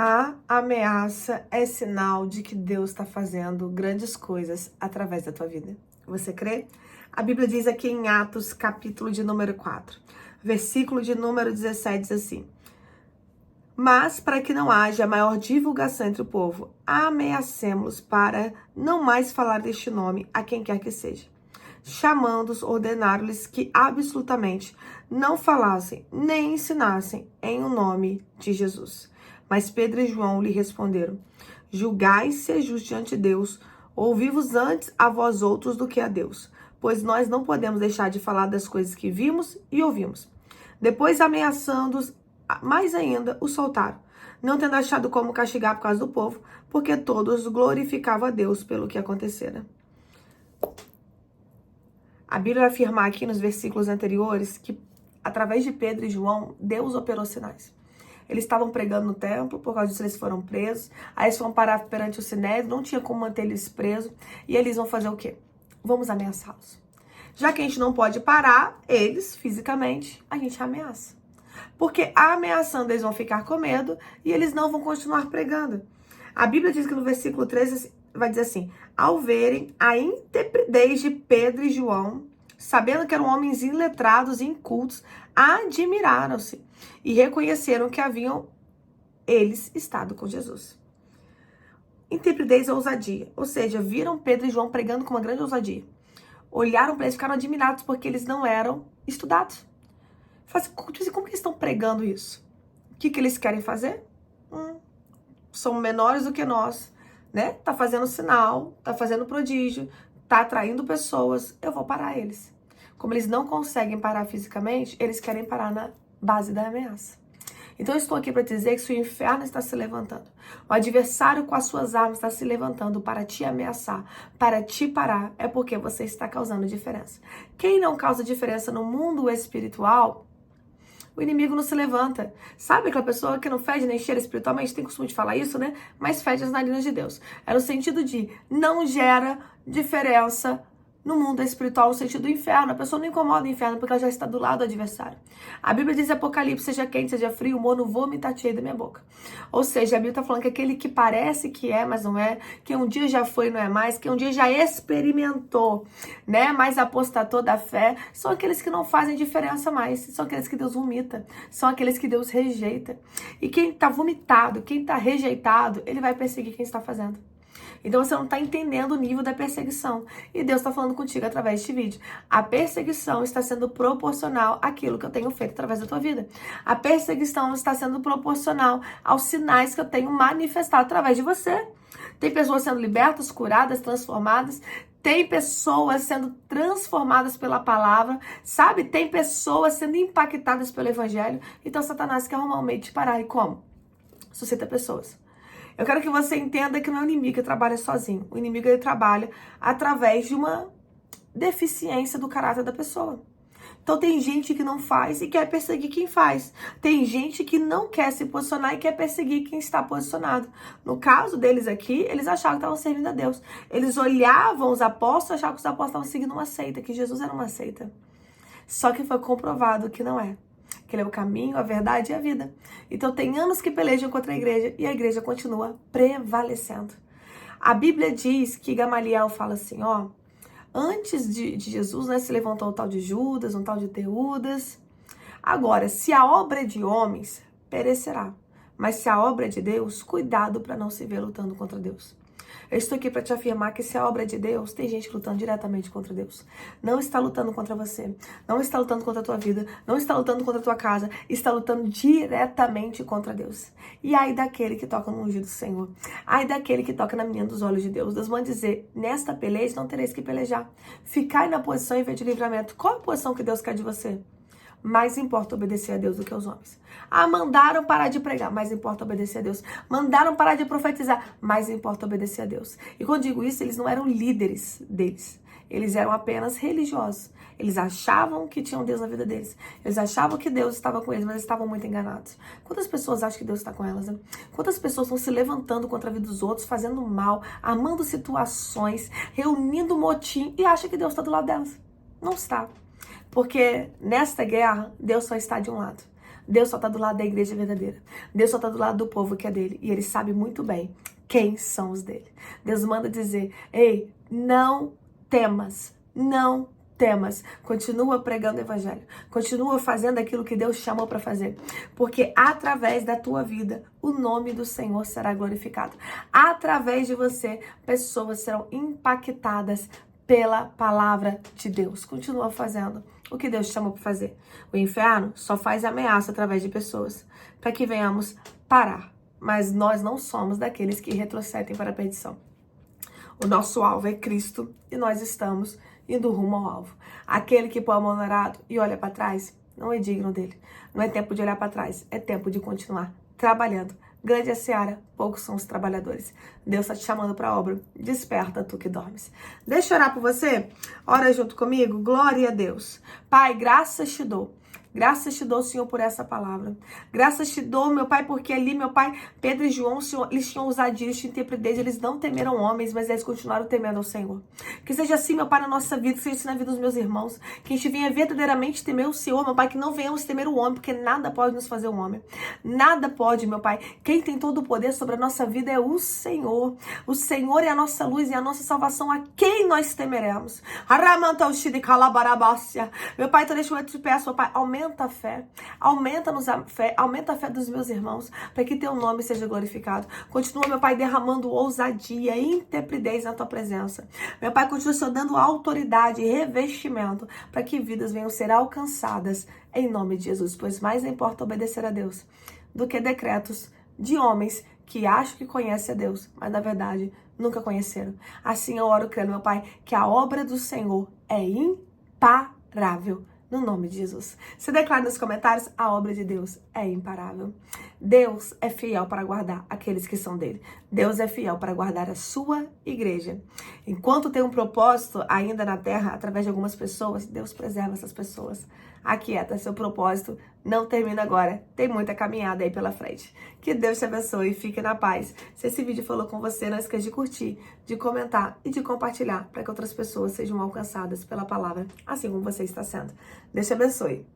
A ameaça é sinal de que Deus está fazendo grandes coisas através da tua vida. Você crê? A Bíblia diz aqui em Atos, capítulo de número 4, versículo de número 17, diz assim: Mas, para que não haja maior divulgação entre o povo, ameacemos para não mais falar deste nome a quem quer que seja. Chamando-os, ordenaram-lhes que absolutamente não falassem nem ensinassem em o nome de Jesus. Mas Pedro e João lhe responderam: Julgai ser justo diante de Deus, ouvi-vos antes a vós outros do que a Deus, pois nós não podemos deixar de falar das coisas que vimos e ouvimos. Depois, ameaçando-os mais ainda, os soltaram, não tendo achado como castigar por causa do povo, porque todos glorificavam a Deus pelo que acontecera. A Bíblia vai afirmar aqui nos versículos anteriores que, através de Pedro e João, Deus operou sinais. Eles estavam pregando no templo, por causa disso eles foram presos, aí eles foram parar perante o Sinédrio, não tinha como manter eles presos, e eles vão fazer o quê? Vamos ameaçá-los. Já que a gente não pode parar eles fisicamente, a gente ameaça. Porque ameaçando eles vão ficar com medo e eles não vão continuar pregando. A Bíblia diz que no versículo 13 vai dizer assim: ao verem a intrepidez de Pedro e João, sabendo que eram homens iletrados e incultos, admiraram-se e reconheceram que haviam eles estado com Jesus. Intrepidez é ousadia, ou seja, viram Pedro e João pregando com uma grande ousadia. Olharam para eles e ficaram admirados porque eles não eram estudados. Como que eles estão pregando isso? O que eles querem fazer? São menores do que nós, né? Tá fazendo sinal, tá fazendo prodígio, tá atraindo pessoas. Eu vou parar eles. Como eles não conseguem parar fisicamente, eles querem parar na base da ameaça. Então eu estou aqui para te dizer que se o inferno está se levantando, o adversário com as suas armas está se levantando para te ameaçar, para te parar, é porque você está causando diferença. Quem não causa diferença no mundo espiritual, o inimigo não se levanta. Sabe aquela pessoa que não fede nem cheira espiritualmente? Tem costume de falar isso, né? Mas fede as narinas de Deus. É no sentido de não gera diferença no mundo espiritual, no sentido do inferno. A pessoa não incomoda o inferno porque ela já está do lado do adversário. A Bíblia diz em Apocalipse: seja quente, seja frio, o mono vomitar-te-ei da minha boca. Ou seja, a Bíblia está falando que aquele que parece que é, mas não é, que um dia já foi e não é mais, que um dia já experimentou, né, mas apostatou da fé, são aqueles que não fazem diferença mais, são aqueles que Deus vomita, são aqueles que Deus rejeita. E quem está vomitado, quem está rejeitado, ele vai perseguir quem está fazendo. Então você não está entendendo o nível da perseguição. E Deus está falando contigo através deste vídeo. A perseguição está sendo proporcional àquilo que eu tenho feito através da tua vida. A perseguição está sendo proporcional aos sinais que eu tenho manifestado através de você. Tem pessoas sendo libertas, curadas, transformadas. Tem pessoas sendo transformadas pela palavra, sabe? Tem pessoas sendo impactadas pelo evangelho. Então Satanás quer arrumar um meio de parar. E como? Suscita pessoas. Eu quero que você entenda que não é o inimigo que trabalha sozinho. O inimigo, ele trabalha através de uma deficiência do caráter da pessoa. Então tem gente que não faz e quer perseguir quem faz. Tem gente que não quer se posicionar e quer perseguir quem está posicionado. No caso deles aqui, eles achavam que estavam servindo a Deus. Eles olhavam os apóstolos e achavam que os apóstolos estavam seguindo uma seita, que Jesus era uma seita. Só que foi comprovado que não é. Que ele é o caminho, a verdade e a vida. Então tem anos que pelejam contra a igreja e a igreja continua prevalecendo. A Bíblia diz que Gamaliel fala assim, ó, antes de Jesus, né, se levantou um tal de Judas, um tal de Teudas. Agora, se a obra é de homens, perecerá. Mas se a obra é de Deus, cuidado para não se ver lutando contra Deus. Eu estou aqui para te afirmar que se a obra é de Deus, tem gente lutando diretamente contra Deus. Não está lutando contra você, não está lutando contra a tua vida, não está lutando contra a tua casa, está lutando diretamente contra Deus. E ai daquele que toca no ungido do Senhor, ai daquele que toca na menina dos olhos de Deus. Deus manda dizer, nesta peleja não tereis que pelejar. Ficai na posição em vez de livramento. Qual a posição que Deus quer de você? Mais importa obedecer a Deus do que aos homens. Ah, mandaram parar de pregar, mais importa obedecer a Deus. Mandaram parar de profetizar, mais importa obedecer a Deus. E quando digo isso, eles não eram líderes deles. Eles eram apenas religiosos. Eles achavam que tinham Deus na vida deles. Eles achavam que Deus estava com eles, mas eles estavam muito enganados. Quantas pessoas acham que Deus está com elas, né? Quantas pessoas estão se levantando contra a vida dos outros, fazendo mal, amando situações, reunindo motim e acham que Deus está do lado delas? Não está. Porque nesta guerra, Deus só está de um lado. Deus só está do lado da igreja verdadeira. Deus só está do lado do povo que é dele. E ele sabe muito bem quem são os dele. Deus manda dizer, ei, não temas, não temas. Continua pregando o evangelho. Continua fazendo aquilo que Deus chamou para fazer. Porque através da tua vida, o nome do Senhor será glorificado. Através de você, pessoas serão impactadas pela palavra de Deus. Continua fazendo o que Deus te chamou para fazer. O inferno só faz ameaça através de pessoas, para que venhamos parar. Mas nós não somos daqueles que retrocedem para a perdição. O nosso alvo é Cristo e nós estamos indo rumo ao alvo. Aquele que põe a mão no arado e olha para trás, não é digno dele. Não é tempo de olhar para trás, é tempo de continuar trabalhando. Grande é a seara, poucos são os trabalhadores. Deus está te chamando para a obra. Desperta, tu que dormes. Deixa eu orar por você. Ora junto comigo. Glória a Deus. Pai, graças te dou. Graças te dou, Senhor, por essa palavra. Graças te dou, meu Pai, porque ali, meu Pai, Pedro e João, Senhor, eles tinham ousadia, eles tinham intrepidez, eles não temeram homens, mas eles continuaram temendo ao Senhor. Que seja assim, meu Pai, na nossa vida, que seja assim na vida dos meus irmãos, que a gente venha verdadeiramente temer o Senhor, meu Pai, que não venhamos temer o homem, porque nada pode nos fazer um homem. Nada pode, meu Pai. Quem tem todo o poder sobre a nossa vida é o Senhor. O Senhor é a nossa luz e a nossa salvação, a quem nós temeremos. Meu Pai, então deixa eu te peço, meu Pai, aumenta a fé, aumenta-nos a fé, aumenta a fé dos meus irmãos, para que teu nome seja glorificado. Continua, meu Pai, derramando ousadia e intrepidez na tua presença. Meu Pai, continua só dando autoridade e revestimento, para que vidas venham ser alcançadas, em nome de Jesus. Pois mais importa obedecer a Deus do que decretos de homens que acham que conhecem a Deus, mas na verdade nunca conheceram. Assim eu oro crendo, meu Pai, que a obra do Senhor é imparável. No nome de Jesus. Se declara nos comentários, a obra de Deus é imparável. Deus é fiel para guardar aqueles que são dele. Deus é fiel para guardar a sua igreja. Enquanto tem um propósito ainda na terra, através de algumas pessoas, Deus preserva essas pessoas. Aquieta, seu propósito não termina agora. Tem muita caminhada aí pela frente. Que Deus te abençoe e fique na paz. Se esse vídeo falou com você, não esqueça de curtir, de comentar e de compartilhar para que outras pessoas sejam alcançadas pela palavra, assim como você está sendo. Deus te abençoe.